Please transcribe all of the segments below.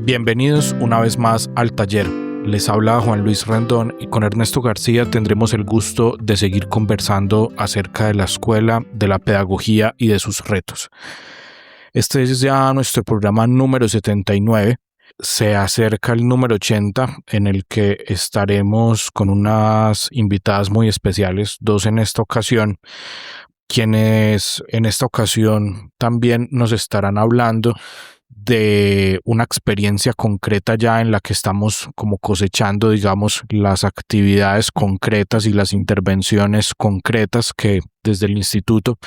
Bienvenidos una vez más al taller. Les habla Juan Luis Rendón y con Ernesto García tendremos el gusto de seguir conversando acerca de la escuela, de la pedagogía y de sus retos. Este es ya nuestro programa número 79. Se acerca el número 80 en el que estaremos con unas invitadas muy especiales, dos en esta ocasión, quienes en esta ocasión también nos estarán hablando de una experiencia concreta ya en la que estamos como cosechando, digamos, las actividades concretas y las intervenciones concretas que desde el instituto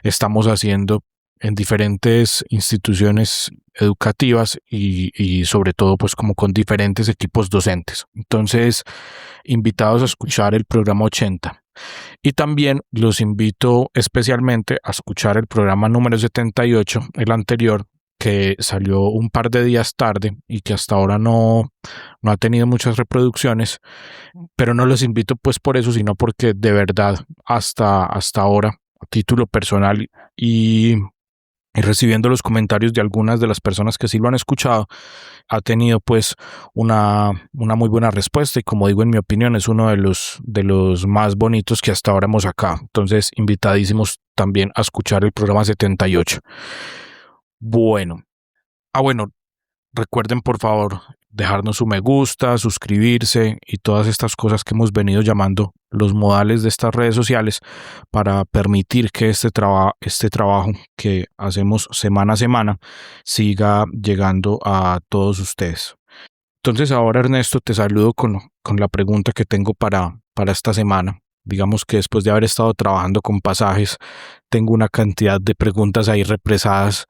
estamos haciendo en diferentes instituciones educativas y sobre todo pues como con diferentes equipos docentes. Entonces, invitados a escuchar el programa 80. Y también los invito especialmente a escuchar el programa número 78, el anterior, que salió un par de días tarde y que hasta ahora no ha tenido muchas reproducciones, pero no los invito pues por eso, sino porque de verdad hasta ahora, a título personal y recibiendo los comentarios de algunas de las personas que sí lo han escuchado, ha tenido pues una muy buena respuesta y, como digo, en mi opinión es uno de los más bonitos que hasta ahora hemos sacado. Entonces, invitadísimos también a escuchar el programa 78. Bueno, recuerden por favor dejarnos su me gusta, suscribirse y todas estas cosas que hemos venido llamando los modales de estas redes sociales para permitir que este trabajo que hacemos semana a semana siga llegando a todos ustedes. Entonces ahora, Ernesto, te saludo con la pregunta que tengo para esta semana. Digamos que después de haber estado trabajando con pasajes, tengo una cantidad de preguntas ahí represadas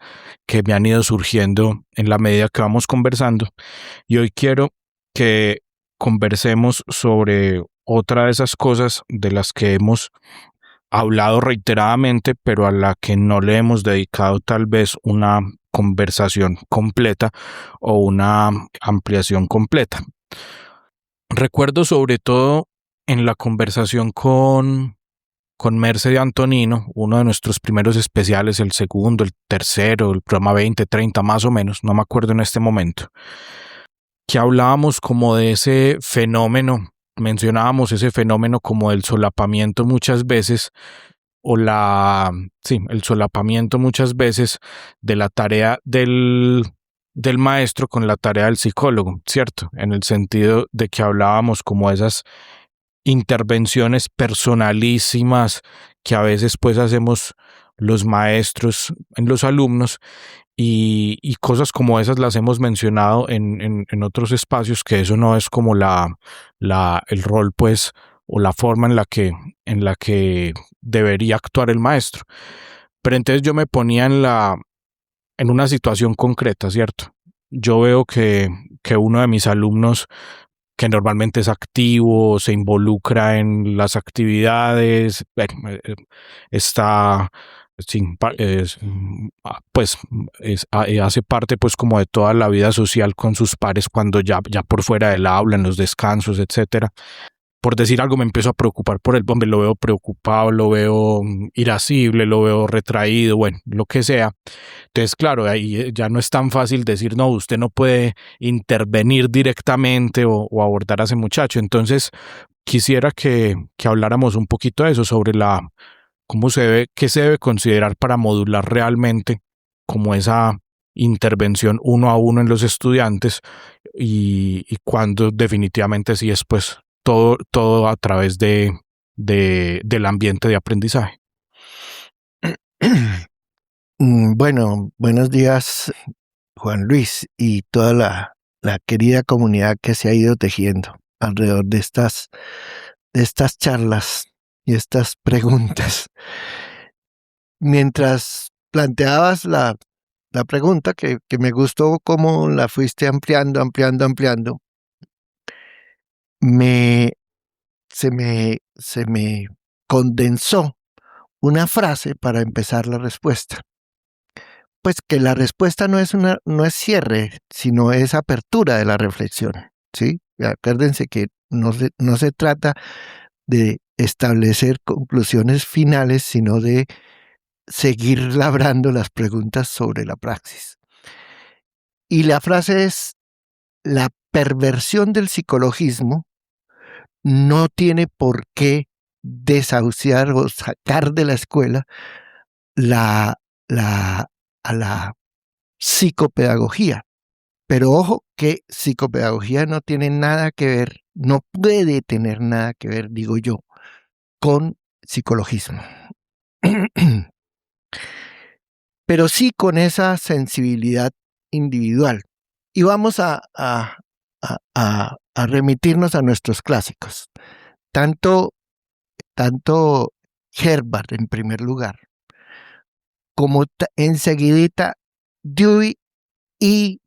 que me han ido surgiendo en la medida que vamos conversando. Y hoy quiero que conversemos sobre otra de esas cosas de las que hemos hablado reiteradamente, pero a la que no le hemos dedicado tal vez una conversación completa o una ampliación completa. Recuerdo sobre todo en la conversación con Merce de Antonino, uno de nuestros primeros especiales, el segundo, el tercero, el programa 20, 30 más o menos, no me acuerdo en este momento, que hablábamos como de ese fenómeno, mencionábamos ese fenómeno como del solapamiento muchas veces, el solapamiento muchas veces de la tarea del maestro con la tarea del psicólogo, ¿cierto? En el sentido de que hablábamos como esas intervenciones personalísimas que a veces pues hacemos los maestros en los alumnos y cosas como esas las hemos mencionado en otros espacios, que eso no es como el rol pues o la forma en la que debería actuar el maestro. Pero entonces yo me ponía en una situación concreta, ¿cierto? Yo veo que uno de mis alumnos, que normalmente es activo, se involucra en las actividades, está, hace parte pues como de toda la vida social con sus pares cuando ya por fuera del aula, en los descansos, etcétera. Por decir algo, me empiezo a preocupar por el hombre, lo veo preocupado, lo veo irascible, lo veo retraído, bueno, lo que sea. Entonces, claro, ahí ya no es tan fácil decir, no, usted no puede intervenir directamente o abordar a ese muchacho. Entonces, quisiera que habláramos un poquito de eso, sobre qué se debe considerar para modular realmente como esa intervención uno a uno en los estudiantes y cuando definitivamente sí es pues todo a través del ambiente de aprendizaje. Bueno, buenos días, Juan Luis, y toda la querida comunidad que se ha ido tejiendo alrededor de estas charlas y estas preguntas. Mientras planteabas la pregunta, que me gustó cómo la fuiste ampliando, se me condensó una frase para empezar la respuesta. Pues que la respuesta no es cierre, sino es apertura de la reflexión, ¿sí? Acuérdense que no se trata de establecer conclusiones finales, sino de seguir labrando las preguntas sobre la praxis. Y la frase es: la perversión del psicologismo no tiene por qué desahuciar o sacar de la escuela a la psicopedagogía. Pero ojo que psicopedagogía no tiene nada que ver, no puede tener nada que ver, digo yo, con psicologismo. Pero sí con esa sensibilidad individual. Y vamos a remitirnos a nuestros clásicos. Tanto Herbart en primer lugar, como enseguidita Dewey y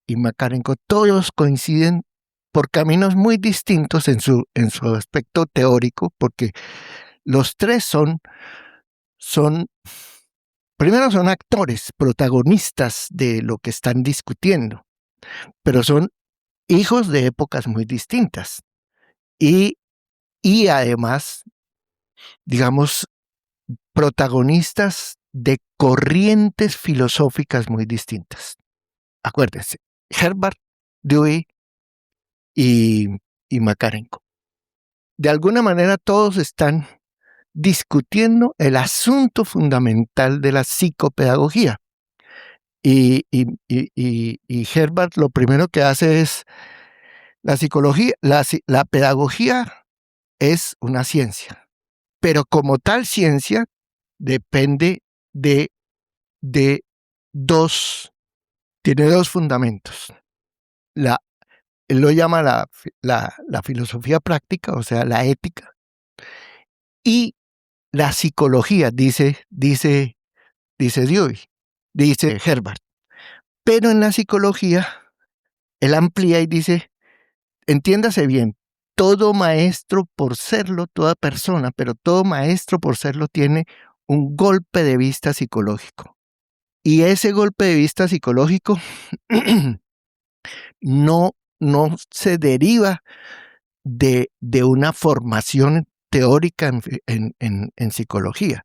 Makarenko, todos coinciden por caminos muy distintos en su aspecto teórico, porque los tres primero son actores, protagonistas de lo que están discutiendo, pero son hijos de épocas muy distintas. Y además, digamos, protagonistas de corrientes filosóficas muy distintas. Acuérdense, Herbart, Dewey y Makarenko. De alguna manera todos están discutiendo el asunto fundamental de la psicopedagogía. Y Herbart lo primero que hace es la psicología, la pedagogía es una ciencia, pero como tal ciencia depende de tiene dos fundamentos. Él lo llama la filosofía práctica, o sea, la ética, y la psicología, dice Dewey, dice Herbart. Pero en la psicología, él amplía y dice, entiéndase bien, todo maestro por serlo, toda persona, pero todo maestro por serlo tiene un golpe de vista psicológico. Y ese golpe de vista psicológico no se deriva de una formación teórica en psicología.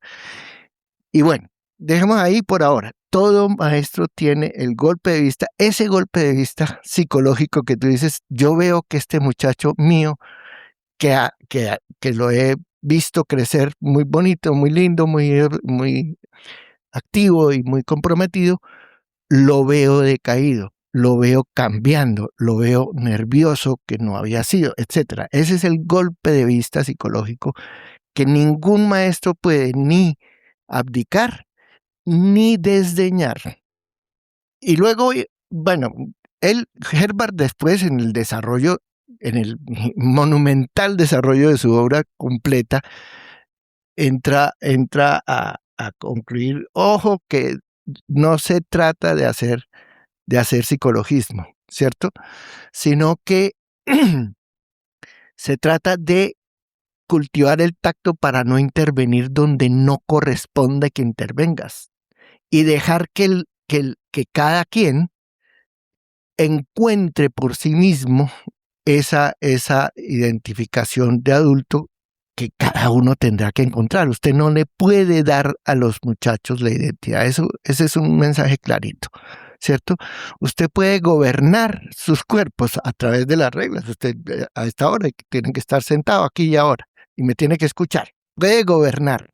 Y bueno, dejemos ahí por ahora. Todo maestro tiene el golpe de vista, ese golpe de vista psicológico que tú dices, yo veo que este muchacho mío, que lo he visto crecer muy bonito, muy lindo, muy activo y muy comprometido, lo veo decaído, lo veo cambiando, lo veo nervioso que no había sido, etc. Ese es el golpe de vista psicológico que ningún maestro puede ni abdicar ni desdeñar. Y luego, bueno, Herbart después en el desarrollo, en el monumental desarrollo de su obra completa, entra a concluir, ojo, que no se trata de hacer psicologismo, ¿cierto? Sino que se trata de cultivar el tacto para no intervenir donde no corresponde que intervengas y dejar que cada quien encuentre por sí mismo esa identificación de adulto que cada uno tendrá que encontrar. Usted no le puede dar a los muchachos la identidad. Ese es un mensaje clarito, ¿cierto? Usted puede gobernar sus cuerpos a través de las reglas. Usted a esta hora tiene que estar sentado aquí y ahora y me tiene que escuchar. Puede gobernar.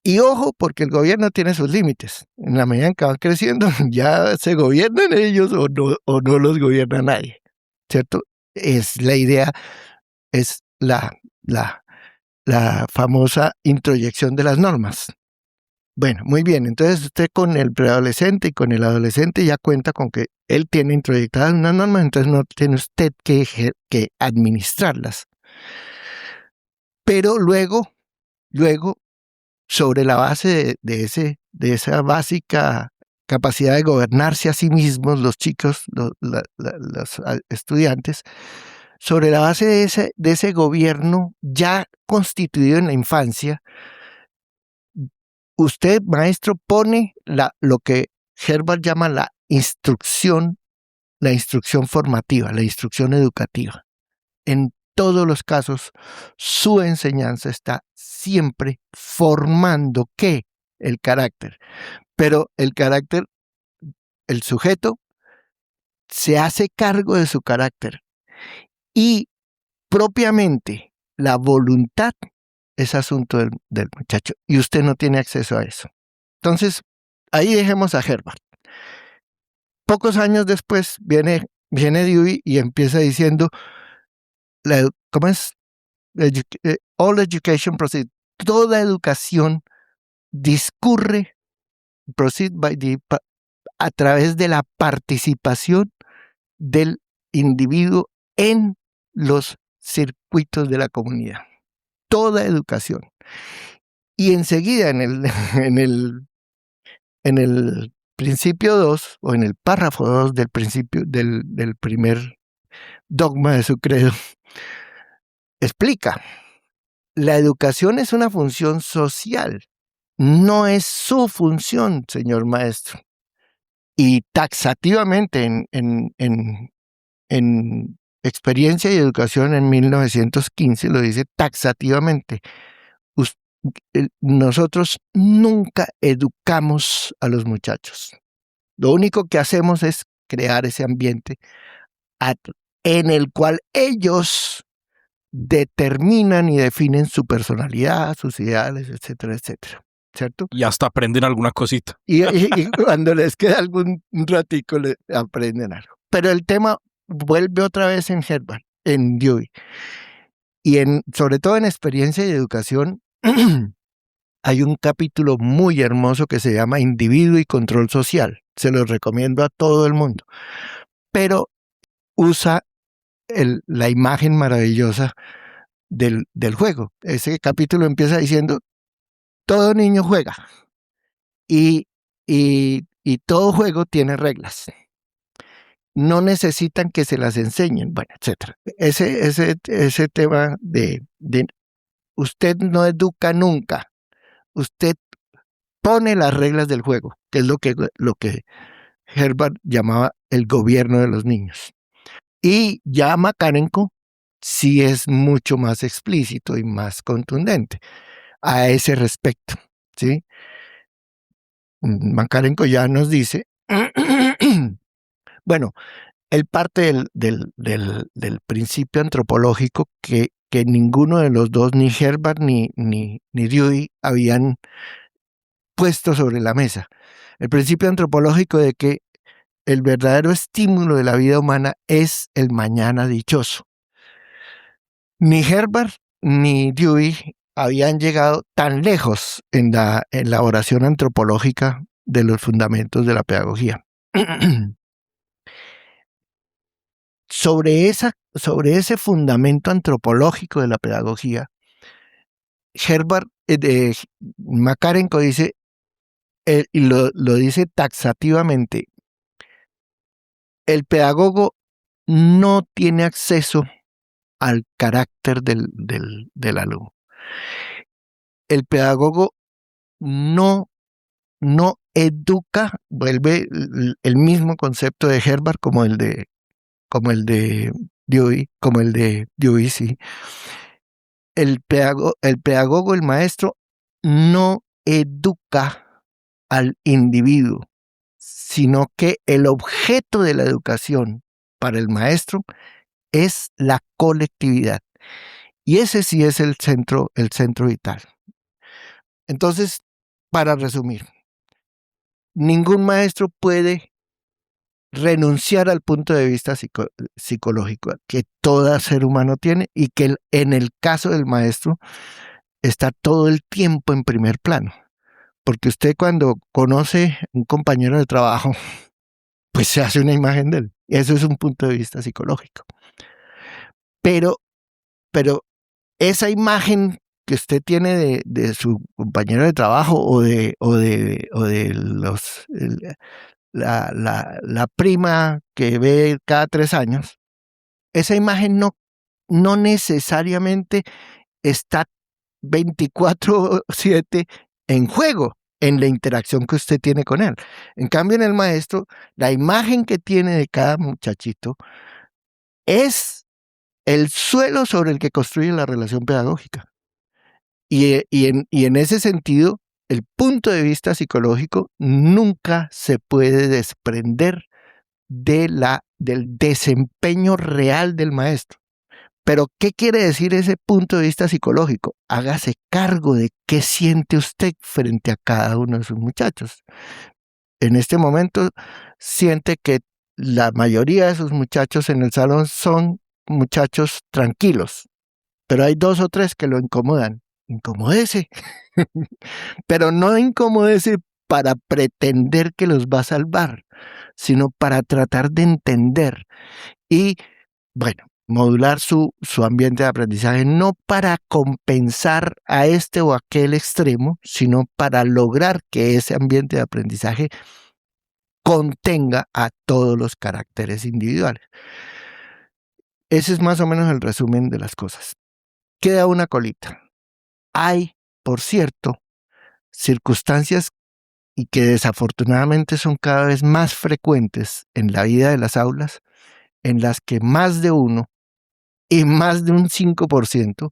Y ojo, porque el gobierno tiene sus límites. En la medida en que van creciendo, ya se gobiernan ellos o no los gobierna nadie, ¿cierto? Es la idea, es la famosa introyección de las normas. Bueno, muy bien, entonces usted con el preadolescente y con el adolescente ya cuenta con que él tiene introyectadas unas normas, entonces no tiene usted que administrarlas. Pero luego, sobre la base de esa básica capacidad de gobernarse a sí mismos, los chicos, los estudiantes, sobre la base de ese gobierno ya constituido en la infancia, usted, maestro, pone lo que Herbart llama la instrucción formativa, la instrucción educativa. En todos los casos, su enseñanza está siempre formando ¿qué? El carácter. Pero el carácter, el sujeto, se hace cargo de su carácter y propiamente la voluntad es asunto del muchacho y usted no tiene acceso a eso. Entonces, ahí dejemos a Herbert. Pocos años después viene Dewey y empieza diciendo, ¿cómo es? All education proceed. Toda educación discurre, proceed a través de la participación del individuo en los circuitos de la comunidad. Toda educación. Y enseguida en el principio 2 o en el párrafo 2 del principio del primer dogma de su credo, explica, la educación es una función social, no es su función, señor maestro. Y taxativamente en Experiencia y Educación en 1915 lo dice taxativamente. Nosotros nunca educamos a los muchachos. Lo único que hacemos es crear ese ambiente en el cual ellos determinan y definen su personalidad, sus ideales, etcétera, etcétera. ¿Cierto? Y hasta aprenden alguna cosita. Y cuando les queda algún ratico, aprenden algo. Pero el tema vuelve otra vez en Herbert, en Dewey. Y sobre todo en Experiencia y Educación, hay un capítulo muy hermoso que se llama Individuo y Control Social. Se lo recomiendo a todo el mundo. Pero usa la imagen maravillosa del juego. Ese capítulo empieza diciendo, todo niño juega y todo juego tiene reglas. No necesitan que se las enseñen, bueno, etc. Ese tema de usted no educa nunca, usted pone las reglas del juego, que es lo que Herbert llamaba el gobierno de los niños. Y ya Makarenko sí es mucho más explícito y más contundente a ese respecto, ¿sí? Makarenko ya nos dice, bueno, él parte del principio antropológico que ninguno de los dos, ni Herbert ni Dewey, habían puesto sobre la mesa. El principio antropológico de que el verdadero estímulo de la vida humana es el mañana dichoso. Ni Herbert ni Dewey habían llegado tan lejos en la elaboración antropológica de los fundamentos de la pedagogía. Sobre ese fundamento antropológico de la pedagogía, Makarenko dice, y lo dice taxativamente, el pedagogo no tiene acceso al carácter del alumno. El pedagogo no educa, vuelve el mismo concepto de Herbert como el de Dewey, sí. El pedagogo, el maestro, no educa al individuo, sino que el objeto de la educación para el maestro es la colectividad. Y ese sí es el centro vital. Entonces, para resumir, ningún maestro puede renunciar al punto de vista psicológico que todo ser humano tiene y que en el caso del maestro está todo el tiempo en primer plano. Porque usted cuando conoce un compañero de trabajo, pues se hace una imagen de él. Eso es un punto de vista psicológico. Pero esa imagen que usted tiene de su compañero de trabajo o de la prima que ve cada 3 años, esa imagen no necesariamente está 24/7 en juego en la interacción que usted tiene con él. En cambio, en el maestro, la imagen que tiene de cada muchachito es el suelo sobre el que construye la relación pedagógica. Y en ese sentido, el punto de vista psicológico nunca se puede desprender del desempeño real del maestro. Pero, ¿qué quiere decir ese punto de vista psicológico? Hágase cargo de qué siente usted frente a cada uno de sus muchachos. En este momento siente que la mayoría de sus muchachos en el salón son muchachos tranquilos, pero hay 2 o 3 que lo incomodan. Incomódese, pero no incomódese para pretender que los va a salvar, sino para tratar de entender y, bueno, modular su ambiente de aprendizaje, no para compensar a este o aquel extremo, sino para lograr que ese ambiente de aprendizaje contenga a todos los caracteres individuales. Ese es más o menos el resumen de las cosas. Queda una colita. Hay, por cierto, circunstancias y que desafortunadamente son cada vez más frecuentes en la vida de las aulas, en las que más de uno y más de un 5%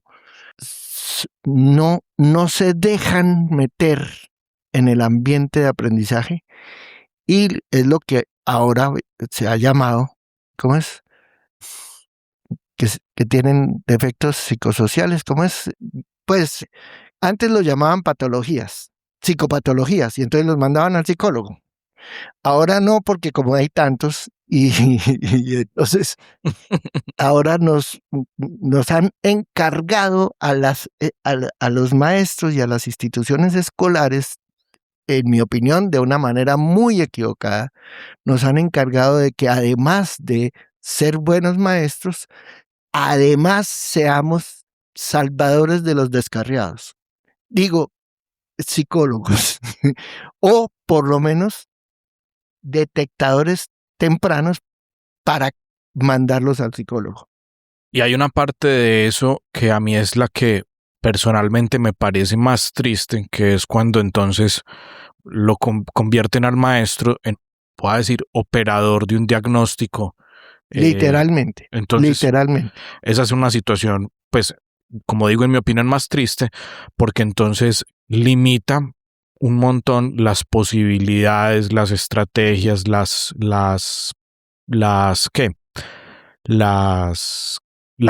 no se dejan meter en el ambiente de aprendizaje, y es lo que ahora se ha llamado, ¿cómo es? Que tienen defectos psicosociales, ¿cómo es? Pues antes lo llamaban patologías, psicopatologías, y entonces los mandaban al psicólogo. Ahora no, porque como hay tantos, y entonces ahora nos han encargado a los maestros y a las instituciones escolares, en mi opinión, de una manera muy equivocada, nos han encargado de que además de ser buenos maestros, además seamos salvadores de los descarriados. Digo, psicólogos, o por lo menos detectadores tempranos para mandarlos al psicólogo. Y hay una parte de eso que a mí es la que personalmente me parece más triste, que es cuando entonces lo convierten al maestro en, puedo decir, operador de un diagnóstico. Literalmente, Entonces, literalmente. esa es una situación, pues, como digo, en mi opinión, más triste, porque entonces limita un montón las posibilidades, las estrategias, la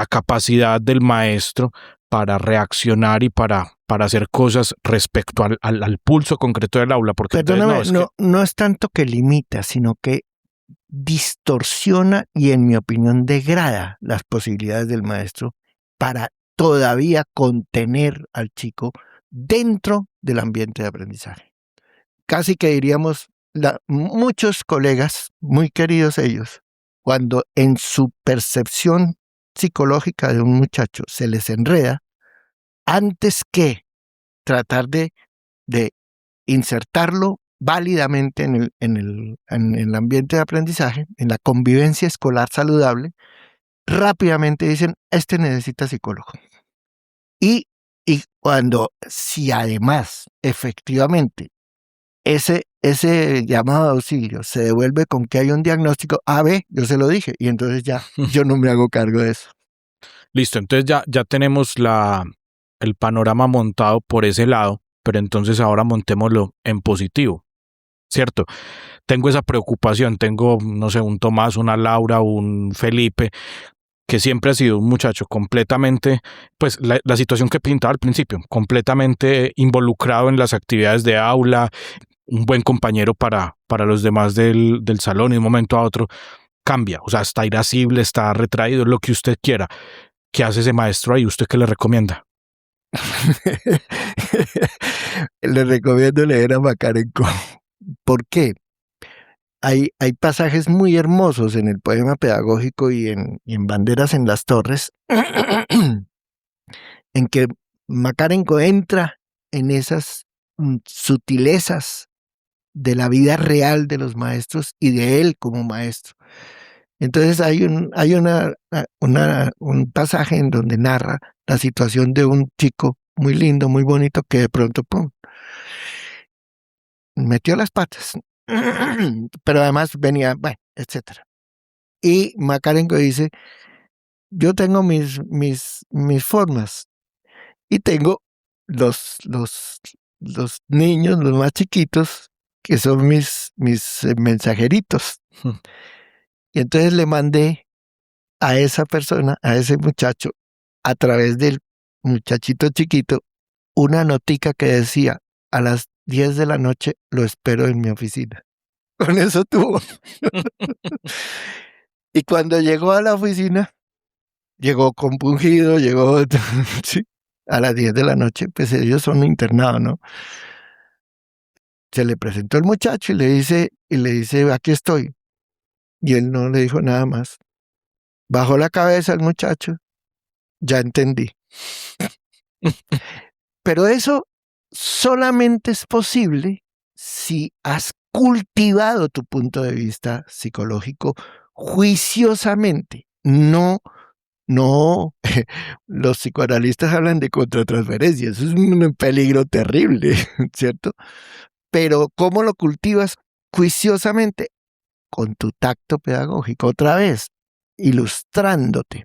capacidad del maestro para reaccionar y para hacer cosas respecto al pulso concreto del aula. Porque Perdóname, no es tanto que limita, sino que distorsiona y, en mi opinión, degrada las posibilidades del maestro para todavía contener al chico dentro del ambiente de aprendizaje. Casi que diríamos, muchos colegas, muy queridos ellos, cuando en su percepción psicológica de un muchacho se les enreda, antes que tratar de insertarlo válidamente en el ambiente de aprendizaje, en la convivencia escolar saludable, rápidamente dicen, este necesita psicólogo. Y cuando, si además, efectivamente, ese llamado de auxilio se devuelve con que hay un diagnóstico, yo se lo dije, y entonces ya yo no me hago cargo de eso. Listo, entonces ya tenemos el panorama montado por ese lado, pero entonces ahora montémoslo en positivo, ¿cierto? Tengo esa preocupación, tengo, no sé, un Tomás, una Laura, un Felipe, que siempre ha sido un muchacho completamente, pues la situación que pintaba al principio, completamente involucrado en las actividades de aula, un buen compañero para los demás del salón, y de un momento a otro cambia, o sea, está irascible, está retraído, lo que usted quiera. ¿Qué hace ese maestro ahí? ¿Usted qué le recomienda? Le recomiendo leer a Makarenko. ¿Por qué? Hay pasajes muy hermosos en el poema pedagógico y en Banderas en las Torres, en que Makarenko entra en esas sutilezas de la vida real de los maestros y de él como maestro. Entonces hay un pasaje en donde narra la situación de un chico muy lindo, muy bonito, que de pronto metió las patas, pero además venía, bueno, etcétera. Y Makarenko dice, yo tengo mis formas y tengo los niños, los más chiquitos, que son mis mensajeritos. Y entonces le mandé a esa persona, a ese muchacho, a través del muchachito chiquito, una notica que decía, a las 10 de la noche lo espero en mi oficina. Con eso tuvo. Y cuando llegó a la oficina, llegó compungido, llegó sí, a las 10 de la noche, pues ellos son internados, ¿no? Se le presentó el muchacho y le dice, aquí estoy. Y él no le dijo nada más. Bajó la cabeza el muchacho, ya entendí. Pero eso solamente es posible si has cultivado tu punto de vista psicológico juiciosamente. No, los psicoanalistas hablan de contratransferencia, eso es un peligro terrible, ¿cierto? Pero ¿cómo lo cultivas juiciosamente? Con tu tacto pedagógico, otra vez, ilustrándote.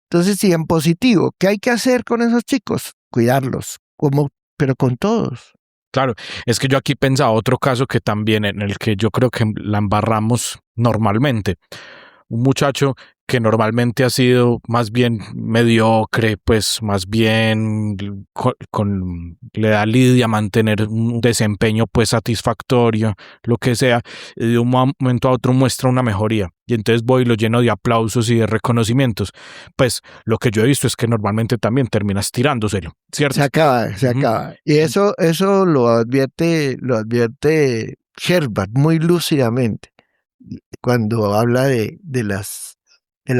Entonces, sí, en positivo, ¿qué hay que hacer con esos chicos? Cuidarlos, pero con todos. Claro, es que yo aquí pensaba otro caso que también en el que yo creo que la embarramos normalmente. Un muchacho que normalmente ha sido más bien mediocre, pues más bien le da lidia mantener un desempeño pues satisfactorio, lo que sea, y de un momento a otro muestra una mejoría. Y entonces voy y lo lleno de aplausos y de reconocimientos. Pues lo que yo he visto es que normalmente también terminas tirándoselo, ¿cierto? Se acaba. Y eso lo advierte Herbert muy lúcidamente cuando habla del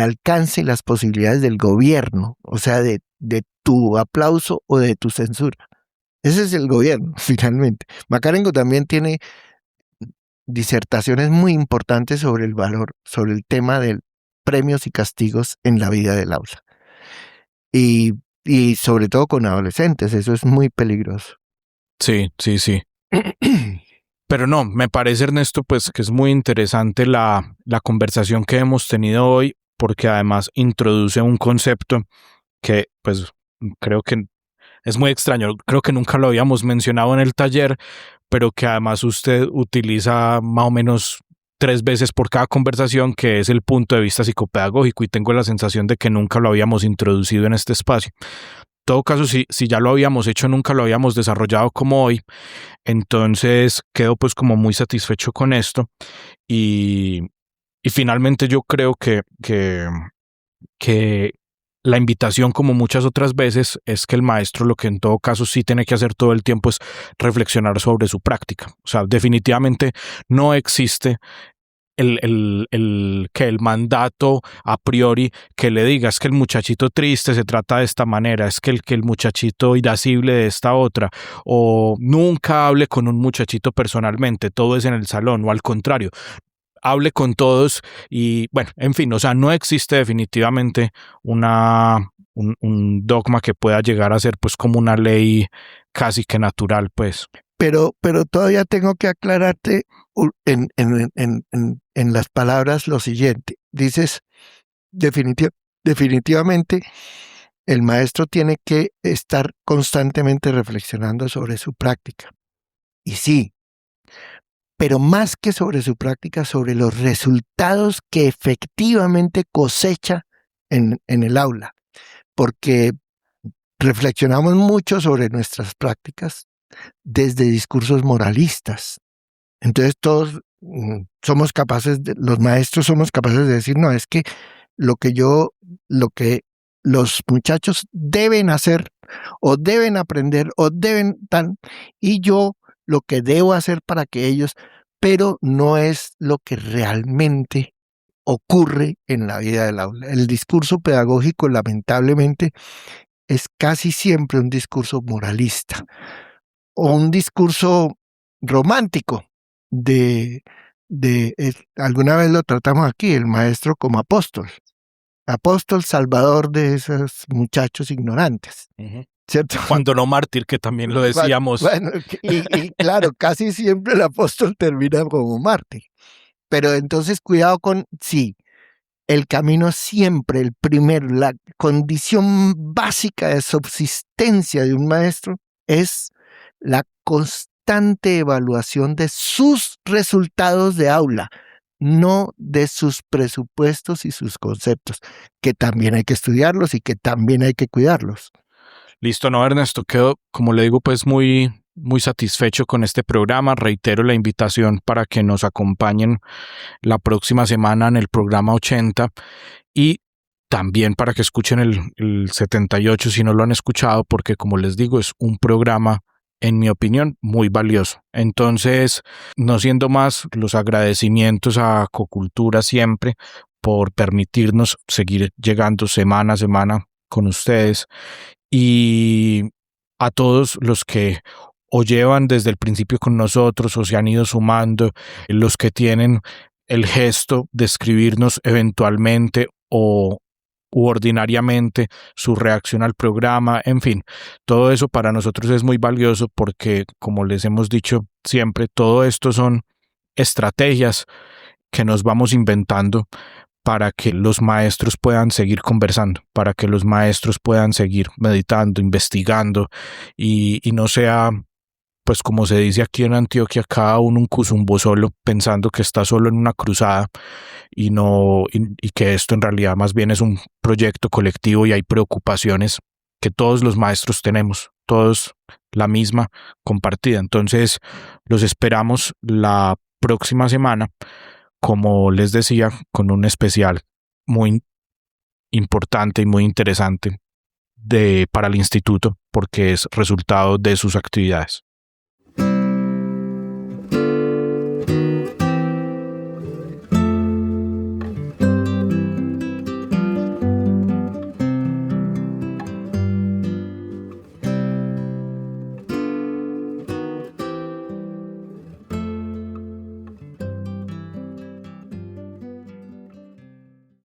alcance y las posibilidades del gobierno, o sea, de tu aplauso o de tu censura. Ese es el gobierno, finalmente. Makarenko también tiene disertaciones muy importantes sobre el tema de premios y castigos en la vida del aula. Y sobre todo con adolescentes, eso es muy peligroso. Sí. Pero no, me parece, Ernesto, pues que es muy interesante la conversación que hemos tenido hoy, porque además introduce un concepto que pues creo que es muy extraño, creo que nunca lo habíamos mencionado en el taller, pero que además usted utiliza más o menos 3 veces por cada conversación, que es el punto de vista psicopedagógico, y tengo la sensación de que nunca lo habíamos introducido en este espacio. En todo caso, si ya lo habíamos hecho, nunca lo habíamos desarrollado como hoy, entonces quedo pues como muy satisfecho con esto y finalmente yo creo que la invitación, como muchas otras veces, es que el maestro lo que en todo caso sí tiene que hacer todo el tiempo es reflexionar sobre su práctica. O sea, definitivamente no existe que el mandato a priori que le diga es que el muchachito triste se trata de esta manera, es que el muchachito irascible de esta otra, o nunca hable con un muchachito personalmente, todo es en el salón, o al contrario, hable con todos y bueno, en fin, o sea, no existe definitivamente un dogma que pueda llegar a ser pues como una ley casi que natural, pues. Pero todavía tengo que aclararte en las palabras lo siguiente. Dices, definitivamente, el maestro tiene que estar constantemente reflexionando sobre su práctica. Y sí, pero más que sobre su práctica, sobre los resultados que efectivamente cosecha en el aula. Porque reflexionamos mucho sobre nuestras prácticas desde discursos moralistas. Entonces todos somos capaces, los maestros somos capaces de decir, no, es que lo que los muchachos deben hacer o deben aprender o deben tal, y yo lo que debo hacer para que ellos, pero no es lo que realmente ocurre en la vida del aula. El discurso pedagógico, lamentablemente, es casi siempre un discurso moralista o un discurso romántico alguna vez lo tratamos aquí, el maestro como apóstol salvador de esos muchachos ignorantes, ¿cierto? Cuando no mártir, que también lo decíamos. Bueno, y claro, casi siempre el apóstol termina como mártir, pero entonces cuidado sí, el camino siempre, la condición básica de subsistencia de un maestro es la constante evaluación de sus resultados de aula, no de sus presupuestos y sus conceptos, que también hay que estudiarlos y que también hay que cuidarlos. Listo, no, Ernesto, quedo, como le digo, pues muy satisfecho con este programa. Reitero la invitación para que nos acompañen la próxima semana en el programa 80 y también para que escuchen el 78 si no lo han escuchado, porque como les digo, es un programa, en mi opinión, muy valioso. Entonces, no siendo más, los agradecimientos a Cocultura siempre por permitirnos seguir llegando semana a semana con ustedes y a todos los que o llevan desde el principio con nosotros o se han ido sumando, los que tienen el gesto de escribirnos eventualmente o u ordinariamente su reacción al programa, en fin, todo eso para nosotros es muy valioso porque, como les hemos dicho siempre, todo esto son estrategias que nos vamos inventando para que los maestros puedan seguir conversando, para que los maestros puedan seguir meditando, investigando y no sea, pues como se dice aquí en Antioquia, cada uno un cuzumbo solo, pensando que está solo en una cruzada y no y que esto en realidad más bien es un proyecto colectivo y hay preocupaciones que todos los maestros tenemos, todos la misma compartida. Entonces, los esperamos la próxima semana, como les decía, con un especial muy importante y muy interesante para el instituto porque es resultado de sus actividades.